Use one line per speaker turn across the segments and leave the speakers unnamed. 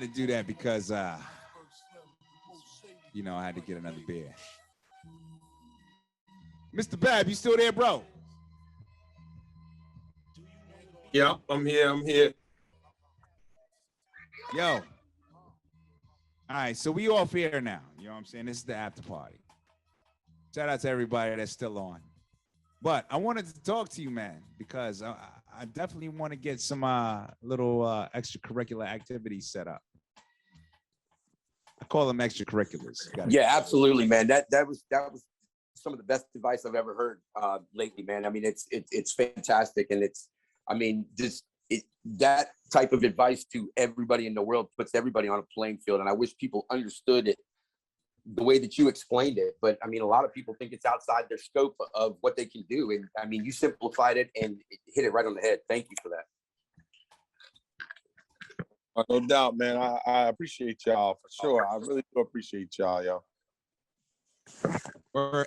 to do that because, I had to get another beer. Mr. Bab, you still there, bro?
Yeah, I'm here.
Yo. All right, so we off here now. You know what I'm saying? This is the after party. Shout out to everybody that's still on. But I wanted to talk to you, man, because I definitely want to get some little extracurricular activities set up. I call them extracurriculars.
Yeah, absolutely, man. That was some of the best advice I've ever heard lately, man. I mean, it's fantastic, and that type of advice to everybody in the world puts everybody on a playing field. And I wish people understood it the way that you explained it. But I mean, a lot of people think it's outside their scope of what they can do. And I mean, you simplified it and hit it right on the head. Thank you for that.
No doubt, man. I appreciate y'all for sure. I really do appreciate y'all, yo.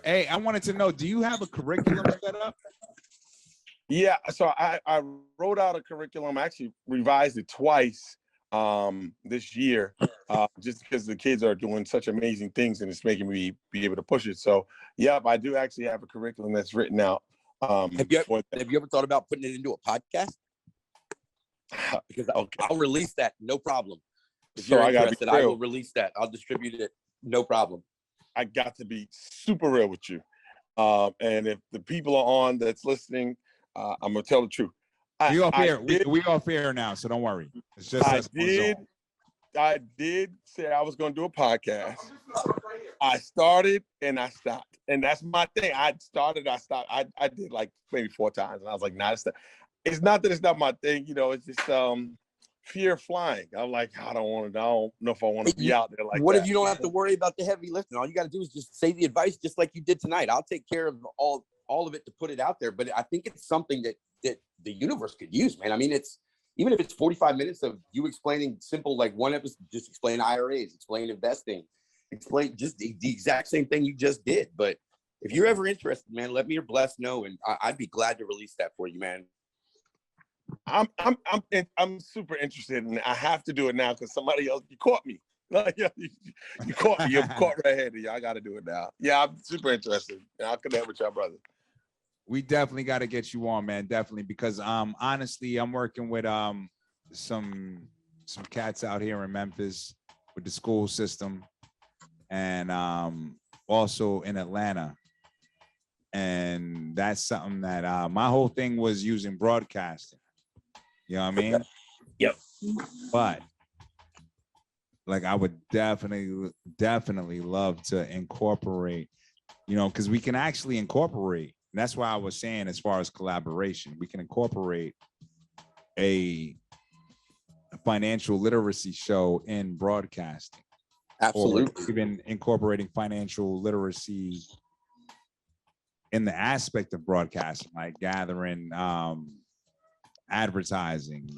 Hey, I wanted to know, do you have a curriculum set up?
Yeah, so I wrote out a curriculum. I actually revised it twice this year, just because the kids are doing such amazing things and it's making me be able to push it. So, yep, I do actually have a curriculum that's written out.
Have you ever thought about putting it into a podcast? Because I'll release that, no problem. If you're interested, I will release that. I'll distribute it, no problem.
I got to be super real with you. And if the people are on that's listening, I'm gonna tell the truth.
We off air now, so don't worry. It's just
I did say I was gonna do a podcast. I started and I stopped, and that's my thing. I started, I stopped. I did like maybe 4 times, and I was like, nah, it's not that it's not my thing. It's just fear of flying. I'm like, I don't know if I want to be out there like
what
that.
If you don't have to worry about the heavy lifting? All you got to do is just say the advice, just like you did tonight. I'll take care of all of it to put it out there. But I think it's something that the universe could use, man. I mean, even if it's 45 minutes of you explaining simple, like one episode, just explain IRAs, explain investing, explain just the exact same thing you just did. But if you're ever interested, man, let me or Bless know, and I'd be glad to release that for you, man.
I'm super interested, and I have to do it now because somebody else, you caught me. You caught me. You're caught right-handed. I got to do it now. Yeah, I'm super interested. I'll connect with y'all, brother.
We definitely got to get you on, man. Definitely, because honestly, I'm working with some cats out here in Memphis with the school system, and also in Atlanta. And that's something that my whole thing was using broadcasting. You know what I mean?
Yep.
But like, I would definitely love to incorporate, because we can actually incorporate. And that's why I was saying, as far as collaboration, we can incorporate a financial literacy show in broadcasting.
Absolutely.
Or even incorporating financial literacy in the aspect of broadcasting, like gathering advertising,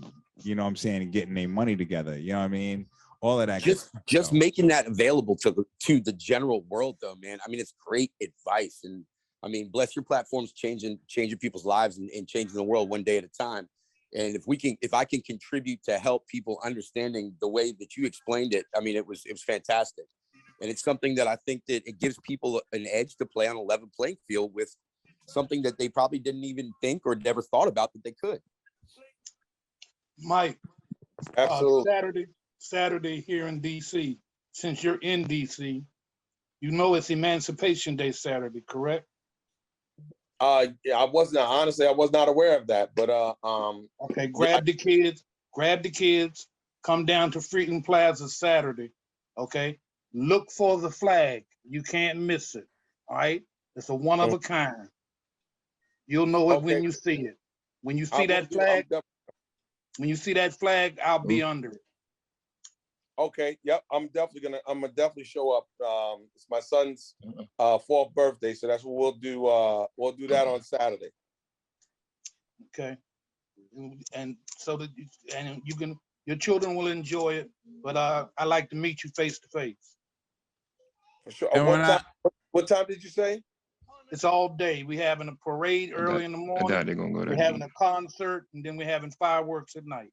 you know what I'm saying, and getting their money together, you know what I mean? All of that.
Just making that available to the general world, though, man. I mean, it's great advice. And I mean, Bless, your platform's changing people's lives and changing the world one day at a time. And if I can contribute to help people understanding the way that you explained it, I mean, it was fantastic. And it's something that I think that it gives people an edge to play on a level playing field with something that they probably didn't even think or never thought about that they could.
Mike,
absolutely.
Saturday here in DC, since you're in DC, it's Emancipation Day Saturday, correct?
Yeah, I was not aware of that, but
okay, grab the kids, come down to Freedom Plaza Saturday, okay? Look for the flag. You can't miss it, all right? It's a one of a kind. You'll know it when you see it. When you see that flag, I'll be under it.
Okay, yep, I'm gonna definitely show up. It's my son's 4th birthday, so that's what we'll do. We'll do that on Saturday.
Okay, and so that your children will enjoy it. But I like to meet you face to face.
For sure. What time did you say?
It's all day. We having a parade early in the morning.
They're gonna go there.
We're having a concert, and then we're having fireworks at night.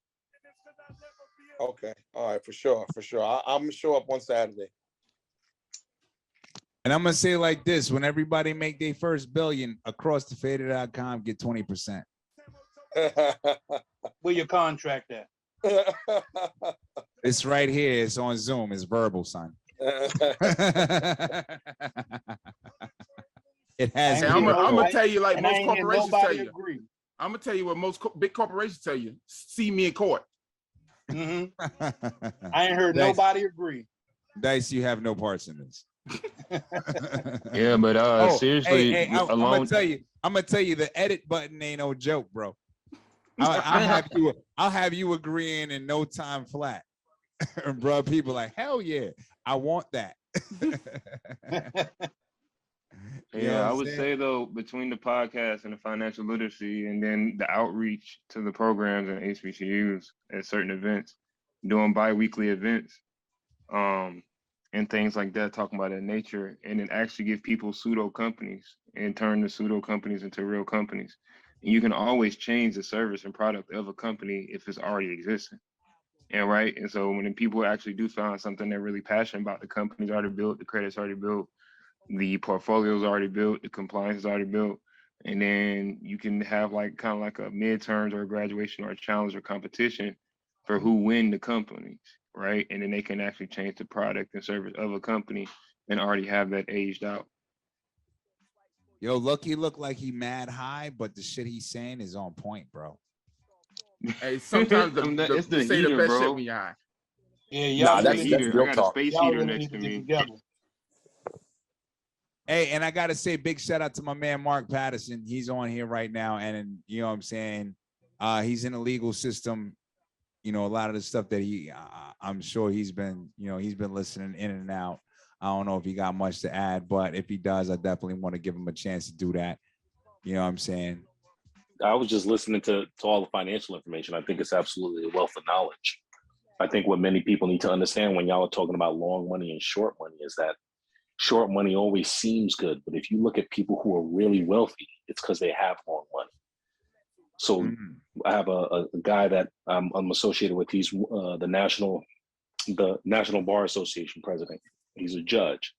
Okay. All right. For sure. For sure. I'm gonna show up on Saturday.
And I'm gonna say it like this: when everybody make their first billion, acrossthefader.com get 20%.
Where your contract at?
It's right here. It's on Zoom. It's verbal, son. It has.
I
And I'm
ain't
gonna
hear
tell you, like
And I
most
ain't hear
corporations tell
nobody
you.
agree.
I'm gonna tell you what most big corporations tell you. See me in court.
hmm I ain't heard
Dice,
nobody agree.
Dice, you have no parts in this.
Yeah, but
Oh,
seriously,
hey, I'm gonna
alone.
tell you. I'm gonna tell you the edit button ain't no joke, bro. I'll have you agreeing in no time flat, bro. People like, hell yeah, I want that. You know
Yeah,
what
I
I'm
would
saying?
say though, between the podcast and the financial literacy, and then the outreach to the programs and HBCUs at certain events, doing bi-weekly events, and things like that, talking about that nature, and then actually give people pseudo companies and turn the pseudo companies into real companies. And you can always change the service and product of a company if it's already existing. And right. And so when people actually do find something they're really passionate about, the company's already built, the credit's already built, the portfolio's already built, the compliance is already built. And then you can have like kind of like a midterms or a graduation or a challenge or competition for who win the companies, right? And then they can actually change the product and service of a company and already have that aged out.
Yo, Lucky look like he mad high, but the shit he's saying is on point, bro.
Hey, sometimes
It's the
you say the
heater,
best
bro.
shit when you're high.
Yeah,
Nah,
y'all
that's
really,
Heater. I
real
got a
talk.
space
y'all
heater
really
next
need to
to
get
me.
together.
Hey, and I gotta say, big shout out to my man Mark Patterson. He's on here right now, and you know what I'm saying. He's in the legal system. You know, a lot of the stuff that I'm sure he's been listening in and out. I don't know if he got much to add, but if he does, I definitely want to give him a chance to do that. You know what I'm saying?
I was just listening to all the financial information. I think it's absolutely a wealth of knowledge. I think what many people need to understand when y'all are talking about long money and short money is that short money always seems good, but if you look at people who are really wealthy, it's because they have long money. So I have a guy that I'm associated with. He's the National Bar Association president. He's a judge.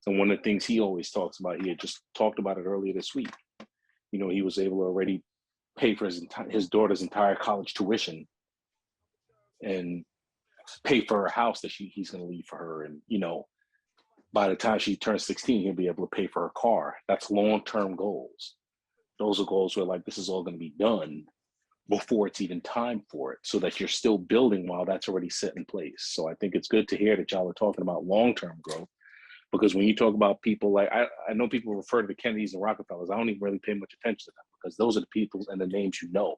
And one of the things he always talks about, he had just talked about it earlier this week. You know, he was able to already pay for his daughter's entire college tuition and pay for her house that he's going to leave for her. And, you know, by the time she turns 16, he'll be able to pay for her car. That's long-term goals. Those are goals where like, this is all going to be done before it's even time for it, so that you're still building while that's already set in place. So I think it's good to hear that y'all are talking about long-term growth, because when you talk about people like, I know people refer to the Kennedys and Rockefellers. I don't even really pay much attention to them because those are the people and the names you know.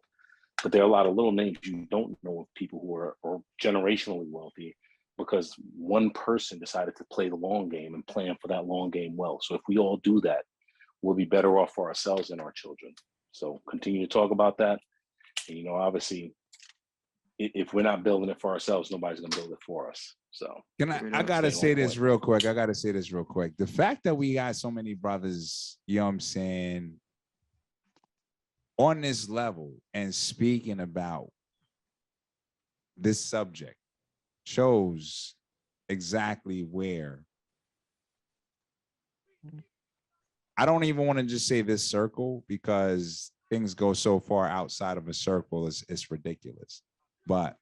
But there are a lot of little names you don't know of people who are generationally wealthy because one person decided to play the long game and plan for that long game well. So if we all do that, we'll be better off for ourselves and our children. So continue to talk about that. And, you know, obviously, if we're not building it for ourselves, nobody's going to build it for us. So
I gotta say this real quick. The fact that we got so many brothers, you know what I'm saying, on this level and speaking about this subject shows exactly where I don't even want to just say this circle, because things go so far outside of a circle, it's ridiculous. But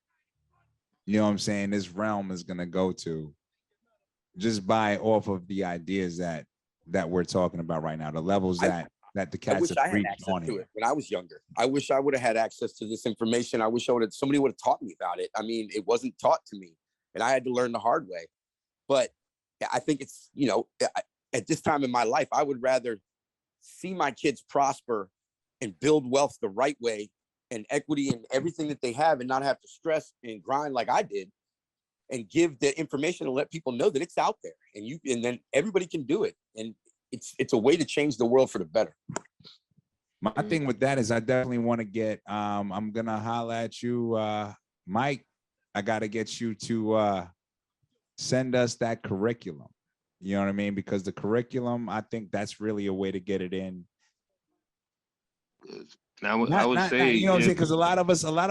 you know what I'm saying, this realm is going to go to just by off of the ideas that we're talking about right now, the levels that the
I
cats
wish I
have
had
reached
access
on
to
here.
it when I was younger. I wish I would have had access to this information. I wish somebody would have taught me about it. I mean, it wasn't taught to me, and I had to learn the hard way. But I think it's, you know, at this time in my life, I would rather see my kids prosper and build wealth the right way and equity and everything that they have, and not have to stress and grind like I did, and give the information and let people know that it's out there, and then everybody can do it. And it's a way to change the world for the better.
My thing with that is I definitely want to get, I'm going to holler at you, Mike. I got to get you to send us that curriculum. You know what I mean? Because the curriculum, I think that's really a way to get it in.
And I would
Not,
say,
you know what I'm saying?
if,
Because a lot of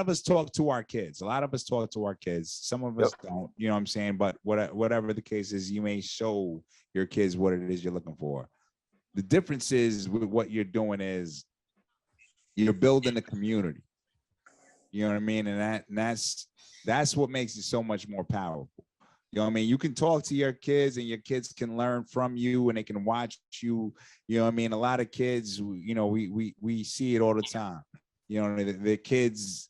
us talk to our kids. A lot of us talk to our kids. Some of us don't, you know what I'm saying? But whatever the case is, you may show your kids what it is you're looking for. The difference is with what you're doing is you're building a community. You know what I mean? And that's what makes it so much more powerful. You know what I mean? You can talk to your kids and your kids can learn from you and they can watch you. You know what I mean? A lot of kids, you know, we see it all the time. You know, the kids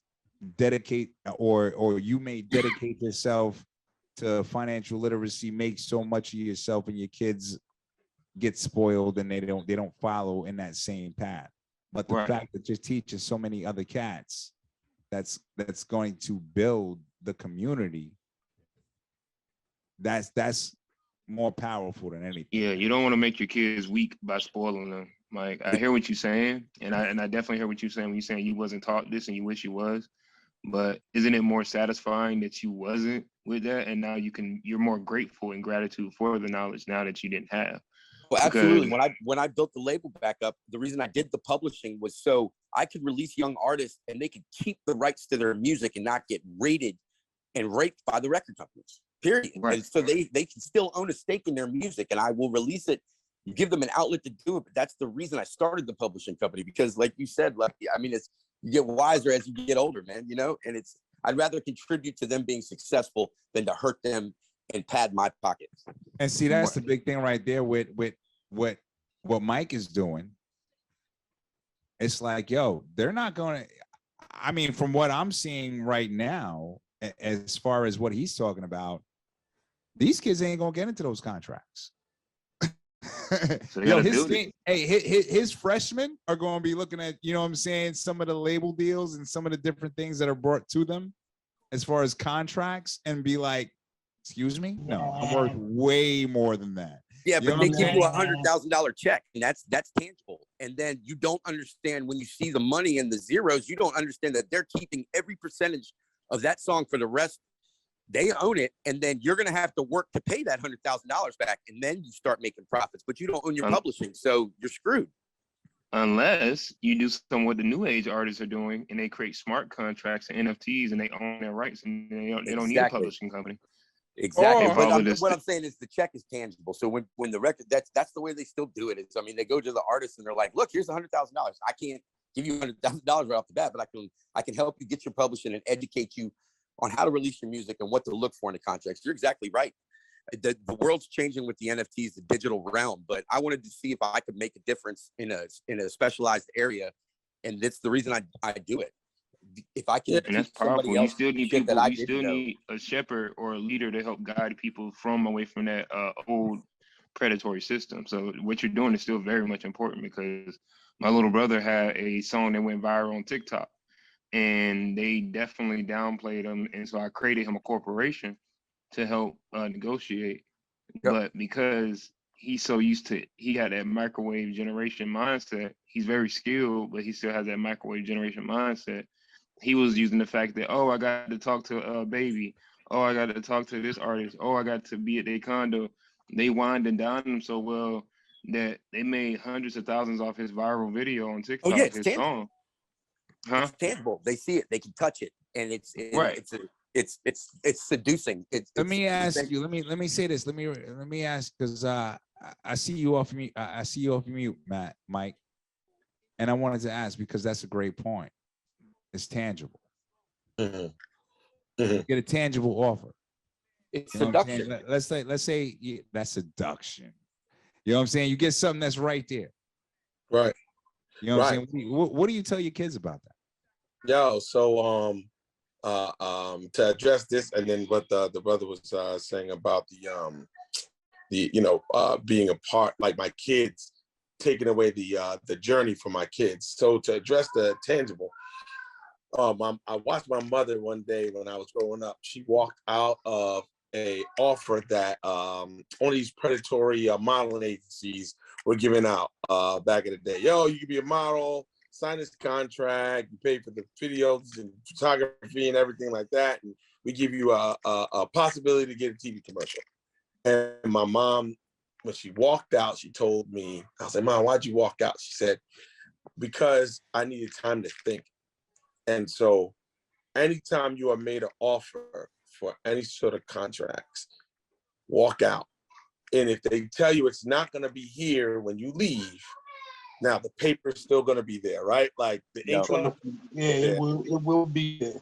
dedicate or you may dedicate yourself to financial literacy, make so much of yourself, and your kids get spoiled and they don't follow in that same path. But the
Right.
fact that you're teaching so many other cats, that's going to build the community. That's more powerful than anything.
yeah, you don't want to make your kids weak by spoiling them. Like, I hear what you're saying, and I definitely hear what you're saying when you're saying you wasn't taught this and you wish you was. But isn't it more satisfying that you wasn't with that, and now you're more grateful and gratitude for the knowledge now that you didn't have?
Well, absolutely.
Because
When I built the label back up, the reason I did the publishing was so I could release young artists and they could keep the rights to their music and not get raided and raped by the record companies. Period.
Right.
And so they can still own a stake in their music, and I will release it. You give them an outlet to do it, but that's the reason I started the publishing company, because, like you said, Lucky, I mean, it's you get wiser as you get older, man. You know, and I'd rather contribute to them being successful than to hurt them and pad my pockets.
And see, that's the big thing right there with what Mike is doing. It's like, yo, they're not going to. I mean, from what I'm seeing right now, as far as what he's talking about, these kids ain't gonna get into those contracts.
So they
Yo,
gotta
his
build it.
his freshmen are going to be looking at, you know what I'm saying, some of the label deals and some of the different things that are brought to them as far as contracts, and be like, excuse me, no, I'm worth way more than that.
Yeah,
You
but
know
they
what I'm
give you
saying?
$100,000 check, and that's tangible. And then you don't understand when you see the money and the zeros, you don't understand that they're keeping every percentage of that song for the rest. They own it, and then you're going to have to work to pay that $100,000 back, and then you start making profits. But you don't own your publishing, so you're screwed.
Unless you do something what the new age artists are doing, and they create smart contracts and NFTs, and they own their rights, and they don't need a
Exactly.
publishing company.
Exactly.
Or-
But what I'm saying is the check is tangible. So when the record, that's the way they still do it. Is, I mean, they go to the artist and they're like, look, here's $100,000. I can't give you $100,000 right off the bat, but I can help you get your publishing and educate you on how to release your music and what to look for in the contracts. You're exactly right. The world's changing with the NFTs, the digital realm, but I wanted to see if I could make a difference in a specialized area. And that's the reason I do it. If I can
And that's
teach somebody
powerful. You
else
still need
shit
people.
that I
You still
didn't know.
need a shepherd or a leader to help guide people away from that old predatory system. So what you're doing is still very much important, because my little brother had a song that went viral on TikTok, and they definitely downplayed him. And so I created him a corporation to help negotiate.
Yep.
But because he's so used to, he had that microwave generation mindset. He's very skilled, but he still has that microwave generation mindset. He was using the fact that, oh, I got to talk to a baby. Oh, I got to talk to this artist. Oh, I got to be at their condo. They wined and dined him so well that they made hundreds of thousands off his viral video on TikTok,
yeah, it's
his
tangible.
song. Huh?
It's tangible. They see it. They can touch it, and
Right.
it's seducing.
Let me ask you. Let me say this. Let me ask, because I see you off mute. I see you off mute, Mike, and I wanted to ask because that's a great point. It's tangible.
Mhm.
You get a tangible offer.
It's
You know what I'm
seduction.
saying? Let's say that's seduction. You know what I'm saying? You get something that's right there.
Right.
You know what
Right.
I'm saying? What do you tell your kids about that?
Yo, so to address this, and then what the brother was saying about the being a part, like my kids taking away the journey from my kids. So to address the tangible, I watched my mother one day when I was growing up. She walked out of a offer that only these predatory modeling agencies were giving out back in the day. Yo, you can be a model, sign this contract, you pay for the videos and photography and everything like that, and we give you a possibility to get a TV commercial. And my mom, when she walked out, she told me, I was like, Mom, why'd you walk out? She said, because I needed time to think. And so anytime you are made an offer for any sort of contracts, walk out. And if they tell you it's not going to be here when you leave, now the paper's still going to be there, right? Like the ink on the
Yeah, it will be there.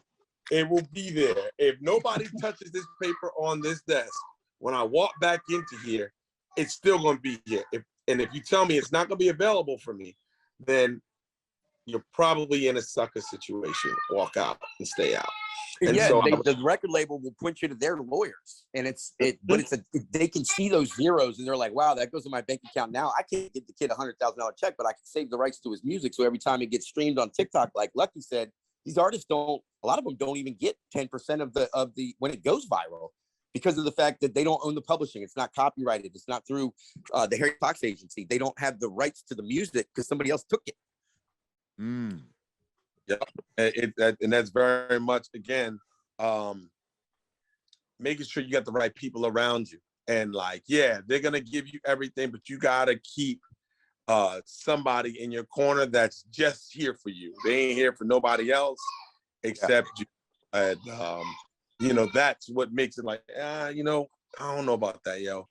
it will be there. If nobody touches this paper on this desk, when I walk back into here, it's still going to be here. If you tell me it's not going to be available for me, then you're probably in a sucker situation. Walk out and stay out. And
yeah,
so
the record label will point you to their lawyers, and they can see those zeros, and they're like, wow, that goes in my bank account now. I can't give the kid $100,000 check, but I can save the rights to his music. So every time it gets streamed on TikTok, like Lucky said, these artists a lot of them don't even get 10% of the when it goes viral, because of the fact that they don't own the publishing. It's not copyrighted. It's not through the Harry Fox agency. They don't have the rights to the music because somebody else took it.
Yeah, and that's very much, again, making sure you got the right people around you. And like, yeah, they're gonna give you everything, but you gotta keep somebody in your corner that's just here for you. They ain't here for nobody else except you. And that's what makes it like, I don't know about that, yo.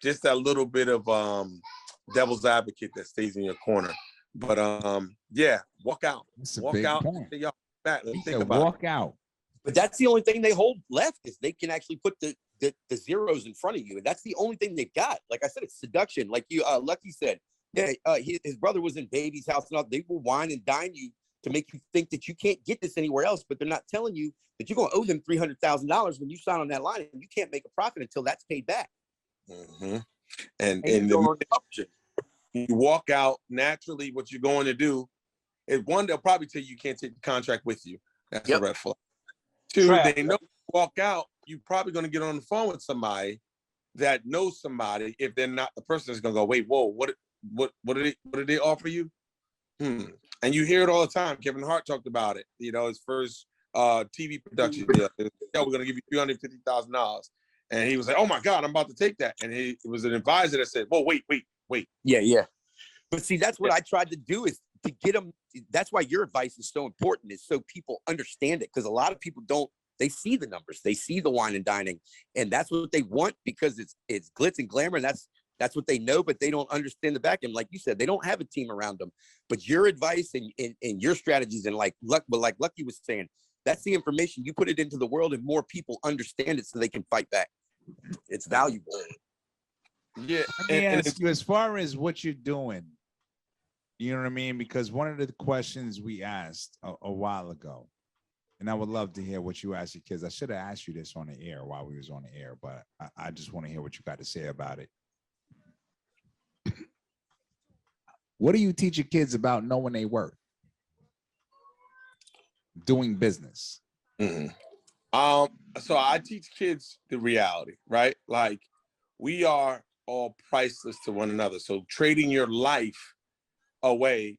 Just that little bit of devil's advocate that stays in your corner. But yeah, walk out. Walk out. Say, y'all back. Let's think about
walk out.
But that's the only thing they hold left, is they can actually put the zeros in front of you, and that's the only thing they've got. Like I said, it's seduction. Like you, Lucky said, yeah, his brother was in Baby's house and all. They will wine and dine you to make you think that you can't get this anywhere else, but they're not telling you that you're going to owe them $300,000 when you sign on that line, and you can't make a profit until that's paid back.
Mm-hmm. And you walk out naturally. What you're going to do is, one, they'll probably tell you can't take the contract with you. That's a red flag. Two, they know you walk out, you're probably going to get on the phone with somebody that knows somebody. If they're not, the person is going to go, wait, whoa, what did they offer you? And you hear it all the time. Kevin Hart talked about it. His first TV production deal. We're going to give you $350,000, and he was like, oh my God, I'm about to take that. And it was an advisor that said, whoa, wait.
Yeah. But see, that's what I tried to do, is to get them. That's why your advice is so important, is so people understand it. Because a lot of people don't, they see the numbers, they see the wine and dining, and that's what they want, because it's glitz and glamour, and that's what they know, but they don't understand the back end. Like you said, they don't have a team around them. But your advice and your strategies, and like Lucky was saying, that's the information. You put it into the world, and more people understand it so they can fight back. It's valuable.
Yeah.
Let me ask you, as far as what you're doing, you know what I mean? Because one of the questions we asked a while ago, and I would love to hear what you asked your kids. I should have asked you this on the air while we was on the air, but I just want to hear what you got to say about it. What do you teach your kids about knowing their worth? Doing business.
Mm-hmm. So I teach kids the reality, right? Like, we are all priceless to one another. So trading your life away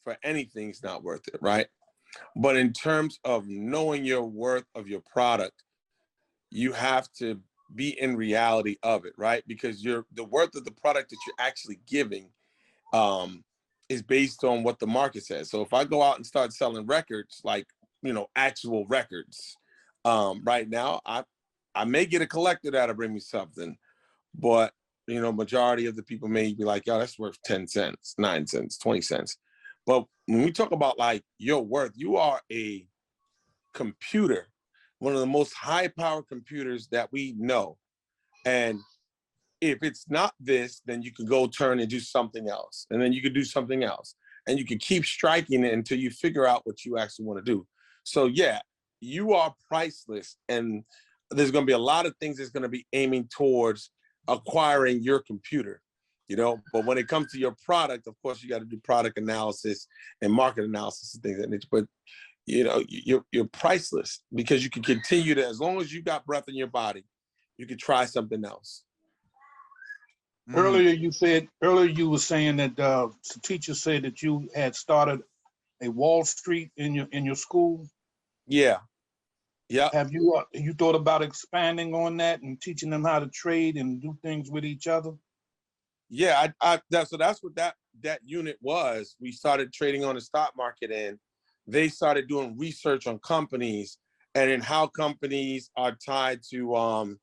for anything is not worth it, right? But in terms of knowing your worth of your product, you have to be in reality of it, right? Because the worth of the product that you're actually giving is based on what the market says. So if I go out and start selling records, like, actual records, right now, I may get a collector that'll bring me something, but majority of the people may be like, yo, that's worth 10 cents, 9 cents, 20 cents. But when we talk about like your worth, you are a computer, one of the most high power computers that we know. And if it's not this, then you can go turn and do something else. And then you can do something else. And you can keep striking it until you figure out what you actually want to do. So yeah, you are priceless. And there's going to be a lot of things that's going to be aiming towards acquiring your computer, but when it comes to your product, of course, you got to do product analysis and market analysis and things like that. But you're priceless, because you can continue to, as long as you got breath in your body, you can try something else.
Earlier you were saying that the teacher said that you had started a Wall Street in your school.
Yeah.
Have you thought about expanding on that and teaching them how to trade and do things with each other?
Yeah, that's what that unit was. We started trading on the stock market, and they started doing research on companies and in how companies are tied to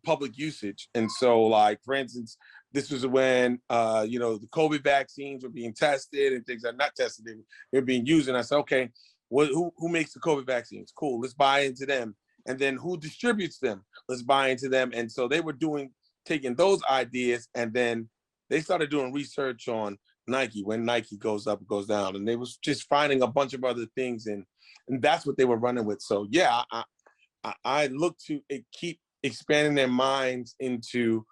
public usage. And so, like, for instance, this was when the COVID vaccines were being tested and things are not tested, they're being used. And I said, okay, who makes the COVID vaccines? Cool, let's buy into them. And then who distributes them? Let's buy into them. And so they were taking those ideas, and then they started doing research on Nike. When Nike goes up, it goes down, and they was just finding a bunch of other things, and that's what they were running with. So yeah, I look to keep expanding their minds into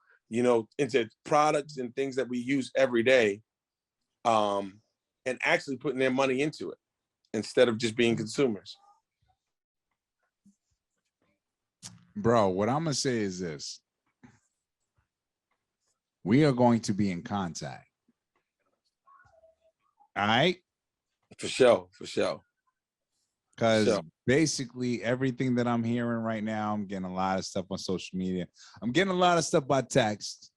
products and things that we use every day, and actually putting their money into it instead of just being consumers.
Bro, what I'm gonna say is this. We are going to be in contact. All right?
For sure.
Because
Sure.
basically everything that I'm hearing right now, I'm getting a lot of stuff on social media. I'm getting a lot of stuff by text.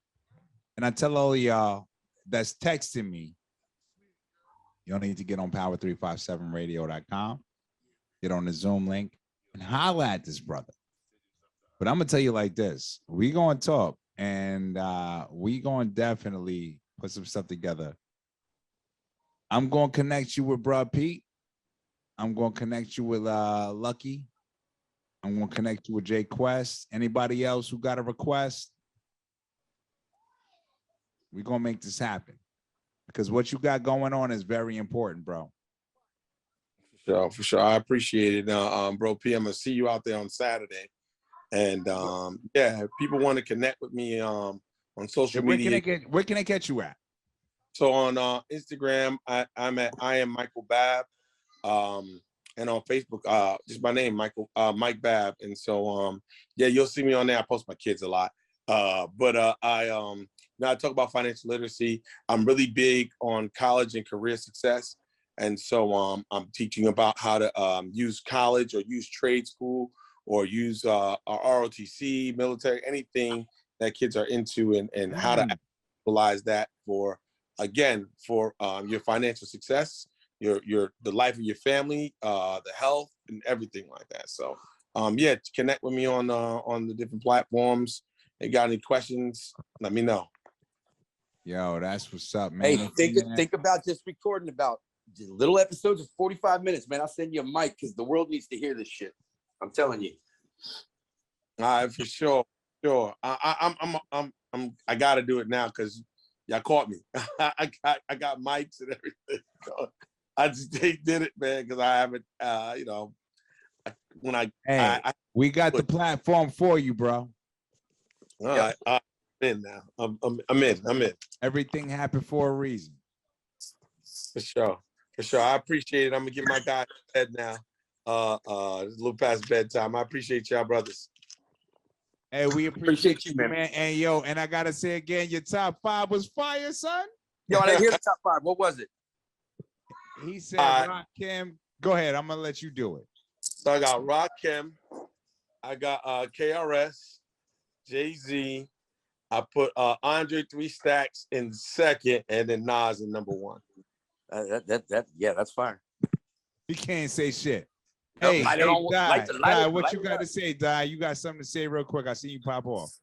And I tell all of y'all that's texting me, you don't need to get on power357radio.com, get on the Zoom link, and holla at this brother. But I'm going to tell you like this. We going to talk, and we going to definitely put some stuff together. I'm going to connect you with Bruh Pete. I'm going to connect you with Lucky. I'm going to connect you with Jay Quest. Anybody else who got a request? We're going to make this happen. Because what you got going on is very important, bro.
For sure. I appreciate it. Bro P, I'm going to see you out there on Saturday. And if people want to connect with me on social media.
Where can I catch you at?
So on Instagram, I'm at I am Michael Babb. And on Facebook, just my name, Mike Babb. And so you'll see me on there. I post my kids a lot. I talk about financial literacy. I'm really big on college and career success. And so I'm teaching about how to use college or use trade school or use ROTC, military, anything that kids are into, and how to utilize that for your financial success, the life of your family, the health, and everything like that. So connect with me on the different platforms. If you got any questions, let me know.
Yo, that's what's up, man.
Hey, think about just recording about just little episodes of 45 minutes, man. I'll send you a mic because the world needs to hear this shit. I'm telling you.
All right, for sure. I got to do it now because y'all caught me. I got mics and everything. I just did it, man, because I haven't.
We got the platform for you, bro.
All right, I'm in now. I'm in.
Everything happened for a reason.
For sure. I appreciate it. I'm gonna get my guy to bed now. It's a little past bedtime. I appreciate y'all, brothers.
Hey, we appreciate you, man. And yo, and I gotta say again, your top 5 was fire, son.
Yo, I didn't hear the top 5. What was it?
He said Rakim. Go ahead. I'm gonna let you do it.
So I got Rakim. I got KRS, Jay-Z. I put Andre 3 Stacks in second, and then Nas in number 1.
That's fire.
He can't say shit.
Nope,
Hey,
Di,
what you got to say, Di? You got something to say real quick? I see you pop off.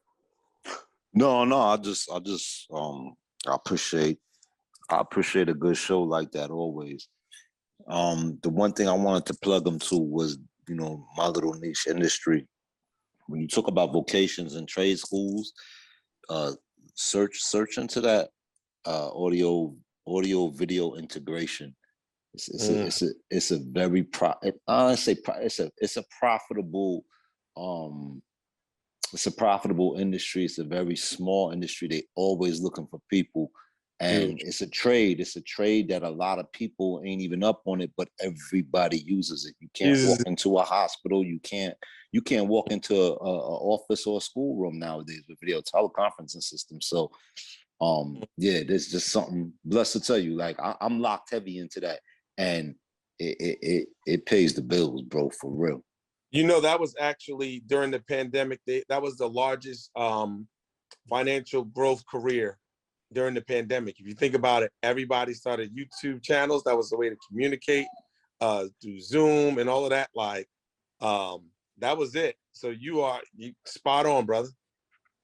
No, I appreciate a good show like that always. The one thing I wanted to plug them to was, my little niche industry. When you talk about vocations and trade schools, search into that audio video integration. It's a very profitable industry. It's a very small industry. They always looking for people, and it's a trade that a lot of people ain't even up on it, but everybody uses it. You can't walk into a hospital. You can't walk into a office or a schoolroom nowadays with video teleconferencing systems. So there's just something blessed to tell you. Like I'm locked heavy into that, and it pays the bills, bro, for real.
That was actually during the pandemic. That was the largest financial growth career during the pandemic. If you think about it, everybody started YouTube channels. That was the way to communicate through Zoom and all of that. Like, that was it. So you spot on, brother.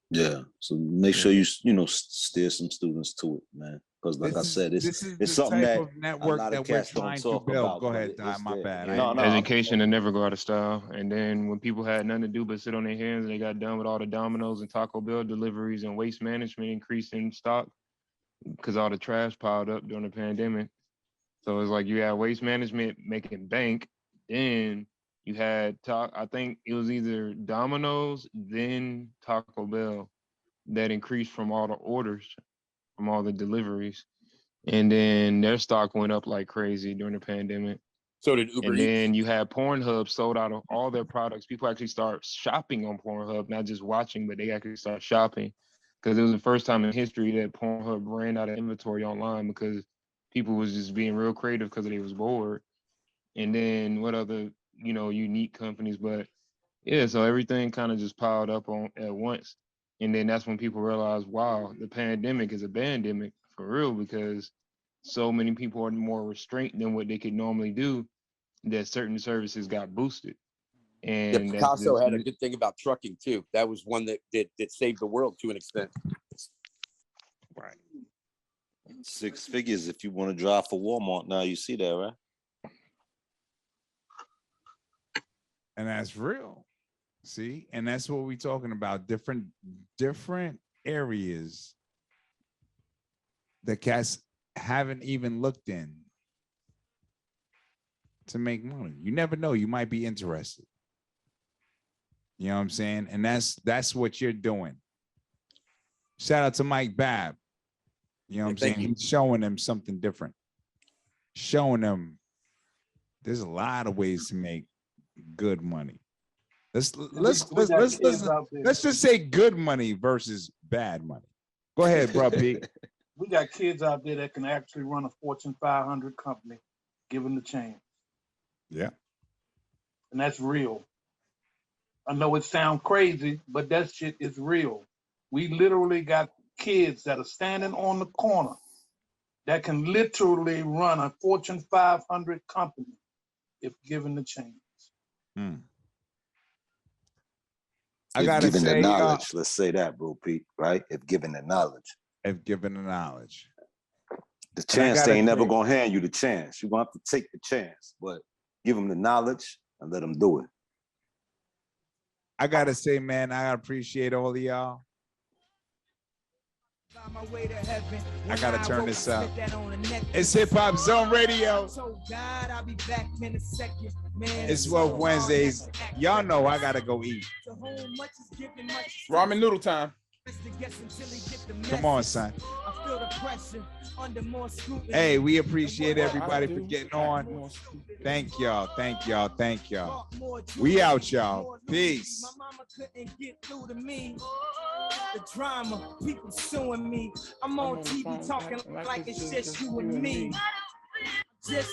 Yeah. So make sure you steer some students to it, man. Because like I said, it's something that
of
a
network
lot of
that we're
cats don't
trying to
talk
build.
about.
Go
but
ahead, Ty,
it's
my
there.
bad.
No, no.
Education to never go out of style. And then when people had nothing to do but sit on their hands, and they got done with all the Domino's and Taco Bell deliveries and waste management increase in stock because all the trash piled up during the pandemic. So it's like you had waste management making bank, then you had I think it was either Domino's, then Taco Bell that increased from all the orders, from all the deliveries. And then their stock went up like crazy during the pandemic.
So did Uber
And
Eats.
then you had Pornhub sold out of all their products. People actually start shopping on Pornhub, not just watching, but they actually start shopping. Because it was the first time in history that Pornhub ran out of inventory online because people was just being real creative because they was bored. And then what other, unique companies, but yeah, so everything kind of just piled up on at once. And then that's when people realized, wow, the pandemic is a bandemic for real, because so many people are more restrained than what they could normally do, that certain services got boosted.
Yeah,
And
Picasso had a good thing about trucking too. That was one that saved the world to an extent.
Right. 6 figures if you want to drive for Walmart now. You see that, right?
And that's real. See, and that's what we're talking about. Different areas that cats haven't even looked in to make money. You never know. You might be interested. You know what I'm saying? And that's what you're doing. Shout out to Mike Babb. You know what I'm saying? He's showing them something different. Showing them there's a lot of ways to make good money. Let's just say good money versus bad money. Go ahead, bro, Pete.
We got kids out there that can actually run a Fortune 500 company, given the chance.
Yeah.
And that's real. I know it sounds crazy, but that shit is real. We literally got kids that are standing on the corner that can literally run a Fortune 500 company if given the chance.
I gotta
given
say,
the knowledge, let's say that, bro, Pete, right? If given the knowledge.
If given the knowledge.
The chance, they ain't never gonna hand you the chance. You're gonna have to take the chance, but give them the knowledge and let them do it.
I gotta say, man, I appreciate all of y'all. I gotta turn this up. It's Hip Hop Zone Radio. It's Wealth Wednesdays. Y'all know I gotta go eat.
Ramen noodle time.
Come on, son. Hey, we appreciate everybody for getting on. Thank y'all. Thank y'all. Thank y'all. We out, y'all. Peace.
The drama, people suing me. I'm on TV talking like it's just you and me. Just